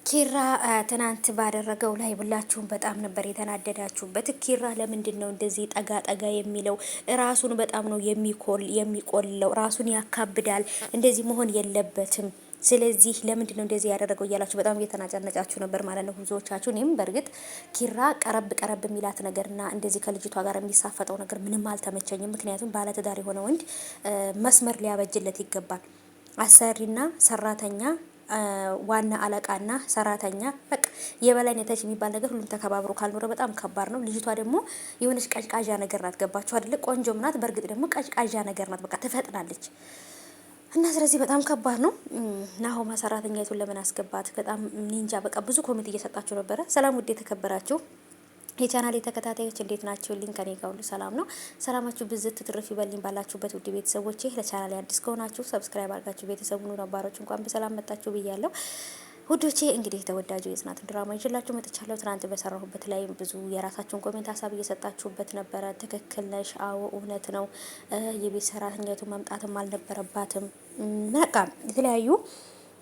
ኪራ ትናንት ባደረገው ላይ ሁላችሁም በጣም ነበር የተናደዳችሁበት። ኪራ ለምንድን ነው እንደዚህ ጠጋ ጠጋ የሚለው? ራሱን በጣም ነው የሚቆልለው፣ ራሱን ያካብዳል። እንደዚህ መሆን የለበትም። ስለዚህ ለምንድን ነው እንደዚህ ያደረገው እያላችሁ በጣም እየተናጨነጫችሁ ነበር ማለት ነው ብዙዎቻችሁ። እኔም በእርግጥ ኪራ ቀረብ ቀረብ የሚላት ነገርና እንደዚህ ከልጅቷ ጋር የሚሳፈጠው ነገር ምንም አልተመቸኝም። ምክንያቱም ባለትዳር የሆነ ወንድ መስመር ሊያበጅለት ይገባል። አሰሪና ሰራተኛ ዋና አለቃና ሰራተኛ በቃ የበላይነታች የሚባል ነገር ሁሉም ተከባብሮ ካልኖረ በጣም ከባድ ነው። ልጅቷ ደግሞ የሆነች ቀዥቃዣ ነገር ናት። ገባችሁ አይደል? ቆንጆም ናት፣ በእርግጥ ደግሞ ቀዥቃዣ ነገር ናት። በቃ ትፈጥናለች። እና ስለዚህ በጣም ከባድ ነው። ናሆማ ሰራተኛይቱን ለምን አስገባት? በጣም ኒንጃ። በቃ ብዙ ኮሜንት እየሰጣችሁ ነበረ። ሰላም ውድ የተከበራችሁ የቻናል ተከታታዮች እንዴት ናችሁልኝ? ከኔ ጋር ሁሉ ሰላም ነው። ሰላማችሁ ብዝት ትርፍ ይበልኝ ባላችሁበት ውድ ቤተሰቦቼ። ለቻናሌ አዲስ ከሆናችሁ ሰብስክራይብ አድርጋችሁ ቤተሰቡን ነባሮች እንኳን በሰላም መጣችሁ ብያለሁ። ውዶቼ እንግዲህ ተወዳጁ የጽናት ድራማ ይዤላችሁ መጥቻለሁ። ትናንት በሰራሁበት ላይ ብዙ የራሳችሁን ኮሜንት ሀሳብ እየሰጣችሁበት ነበረ። ትክክል ነሽ፣ አዎ እውነት ነው፣ የቤት ሰራተኛቱ መምጣትም አልነበረባትም። በቃ የተለያዩ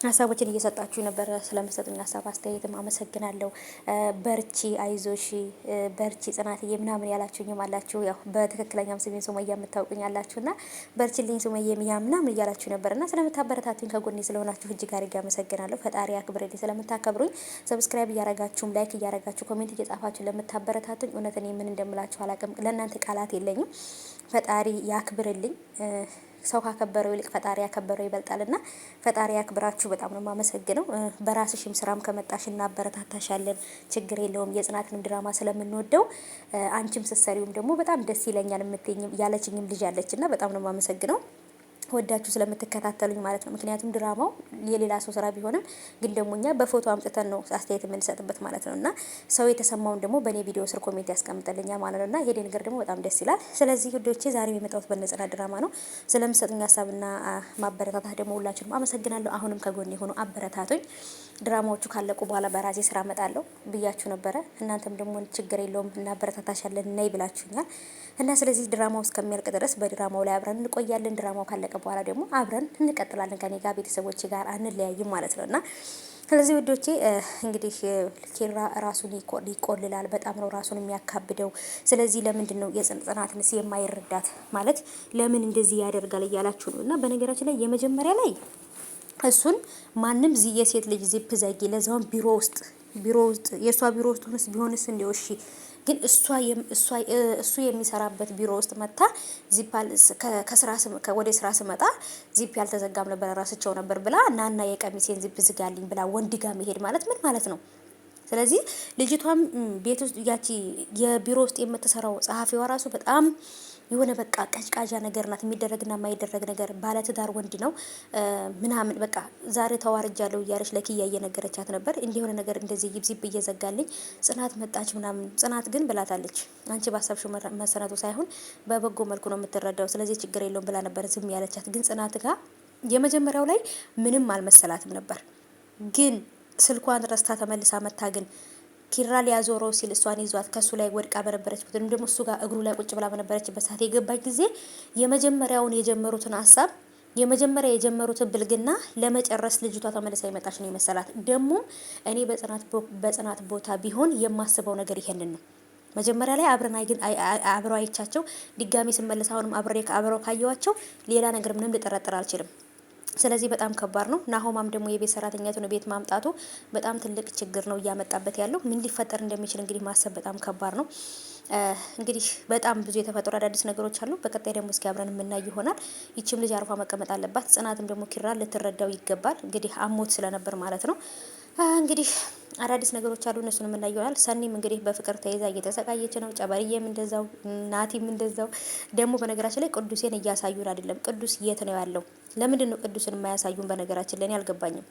ሀሳቦችን እየሰጣችሁ ነበረ። ስለምሰጡኝ ሀሳብ አስተያየትም አመሰግናለሁ። በርቺ፣ አይዞሽ፣ በርቺ ጽናትዬ ምናምን ያላችሁኝም አላችሁ። ያው በትክክለኛም ስሜን ሱመያ የምታውቁኝ አላችሁና በርቺልኝ ሱመያ ምናምን እያላችሁ ነበርና ስለምታበረታቱኝ ከጎኔ ስለሆናችሁ እጅግ አድርጌ አመሰግናለሁ። ፈጣሪ አክብረልኝ። ስለምታከብሩኝ ሰብስክራይብ እያረጋችሁም ላይክ እያረጋችሁ ኮሜንት እየጻፋችሁ ለምታበረታቱኝ እውነት እኔ ምን እንደምላችሁ አላውቅም። ለእናንተ ቃላት የለኝም። ፈጣሪ ያክብርልኝ። ሰው ካከበረው ይልቅ ፈጣሪ ያከበረው ይበልጣልና ፈጣሪ ያክብራችሁ። በጣም ነው የማመሰግነው። በራስሽም ስራም ከመጣሽ እናበረታታሻለን፣ ችግር የለውም። የጽናትንም ድራማ ስለምንወደው አንቺም ስትሰሪውም ደግሞ በጣም ደስ ይለኛል የምትይኝም ያለችኝም ልጅ አለችና በጣም ነው የማመሰግነው። ወዳችሁ ስለምትከታተሉኝ ማለት ነው። ምክንያቱም ድራማው የሌላ ሰው ስራ ቢሆንም ግን ደግሞ እኛ በፎቶ አምጥተን ነው አስተያየት የምንሰጥበት ማለት ነው። እና ሰው የተሰማውን ደግሞ በእኔ ቪዲዮ ስር ኮሜንት ያስቀምጥልኛል ማለት ነው። እና ይሄ ነገር ደግሞ በጣም ደስ ይላል። ስለዚህ ውዶቼ ዛሬ የመጣሁት በጽናት ድራማ ነው። ስለምሰጡኝ ሀሳብና ማበረታታት ደግሞ ሁላችሁንም አመሰግናለሁ። አሁንም ከጎኔ ሆኖ አበረታቱኝ። ድራማዎቹ ካለቁ በኋላ በራሴ ስራ እመጣለሁ ብያችሁ ነበረ። እናንተም ደግሞ ችግር የለውም እናበረታታሻለን ነይ ብላችሁኛል። እና ስለዚህ ድራማው እስከሚያልቅ ድረስ በድራማው ላይ አብረን እንቆያለን። ድራማው ካለቀ በኋላ ደግሞ አብረን እንቀጥላለን። ከኔ ጋር ቤተሰቦቼ ጋር አንለያይም ማለት ነው። እና ስለዚህ ውዶቼ እንግዲህ ኪራ ራሱን ይቆልላል። በጣም ነው ራሱን የሚያካብደው። ስለዚህ ለምንድን ነው የጽናትንስ የማይረዳት ማለት ለምን እንደዚህ ያደርጋል እያላችሁ ነው። እና በነገራችን ላይ የመጀመሪያ ላይ እሱን ማንም የሴት ልጅ ዚፕ ዘጊ ለዛውን ቢሮ ውስጥ የእሷ ቢሮ ውስጥ ቢሆንስ እንደው እሺ ግን እሱ የሚሰራበት ቢሮ ውስጥ መታ ዚፓል ወደ ስራ ስመጣ ዚፕ ያልተዘጋም ነበር ራስቸው ነበር ብላ ናና የቀሚሴን ዚፕ ዝጋልኝ ብላ ወንድ ጋር መሄድ ማለት ምን ማለት ነው? ስለዚህ ልጅቷም ቤት ውስጥ ያቺ የቢሮ ውስጥ የምትሰራው ጸሐፊዋ ራሱ በጣም የሆነ በቃ ቀጭቃዣ ነገር ናት። የሚደረግና የማይደረግ ነገር ባለትዳር ወንድ ነው ምናምን በቃ ዛሬ ተዋርጃለሁ እያለች ለኪያ እየነገረቻት ነበር። እንዲሆነ ነገር እንደዚህ ይብዚብ እየዘጋልኝ ጽናት መጣች ምናምን። ጽናት ግን ብላታለች አንቺ ባሰብሽው መሰረቱ ሳይሆን በበጎ መልኩ ነው የምትረዳው፣ ስለዚህ ችግር የለውም ብላ ነበር ዝም ያለቻት። ግን ጽናት ጋር የመጀመሪያው ላይ ምንም አልመሰላትም ነበር። ግን ስልኳን ረስታ ተመልሳ መታ ግን ኪራ ሊያዞረው ሲል እሷን ይዟት ከሱ ላይ ወድቃ በነበረችበት ወይም ደግሞ እሱ ጋር እግሩ ላይ ቁጭ ብላ በነበረችበት ሰዓት የገባች ጊዜ የመጀመሪያውን የጀመሩትን ሀሳብ የጀመሩትን ብልግና ለመጨረስ ልጅቷ ተመልሳ የመጣች ነው የመሰላት። ደግሞ እኔ በጽናት ቦታ ቢሆን የማስበው ነገር ይሄንን ነው። መጀመሪያ ላይ አብረው አይቻቸው ድጋሚ ስመለስ አሁንም አብረው ካየዋቸው ሌላ ነገር ምንም ልጠረጥር አልችልም። ስለዚህ በጣም ከባድ ነው። ናሆማም ደግሞ የቤት ሰራተኛቱን ቤት ማምጣቱ በጣም ትልቅ ችግር ነው እያመጣበት ያለው። ምን ሊፈጠር እንደሚችል እንግዲህ ማሰብ በጣም ከባድ ነው። እንግዲህ በጣም ብዙ የተፈጠሩ አዳዲስ ነገሮች አሉ። በቀጣይ ደግሞ እስኪ አብረን የምናይ ይሆናል። ይችም ልጅ አርፋ መቀመጥ አለባት። ጽናትም ደግሞ ኪራ ልትረዳው ይገባል። እንግዲህ አሞት ስለነበር ማለት ነው። እንግዲህ አዳዲስ ነገሮች አሉ። እነሱን የምናየው ይሆናል። ሰኒም እንግዲህ በፍቅር ተይዛ እየተሰቃየች ነው። ጨበርዬም እንደዛው፣ ናቲም እንደዛው። ደግሞ በነገራችን ላይ ቅዱሴን እያሳዩን አይደለም። ቅዱስ የት ነው ያለው? ለምንድን ነው ቅዱስን የማያሳዩን? በነገራችን ላይ አልገባኝም።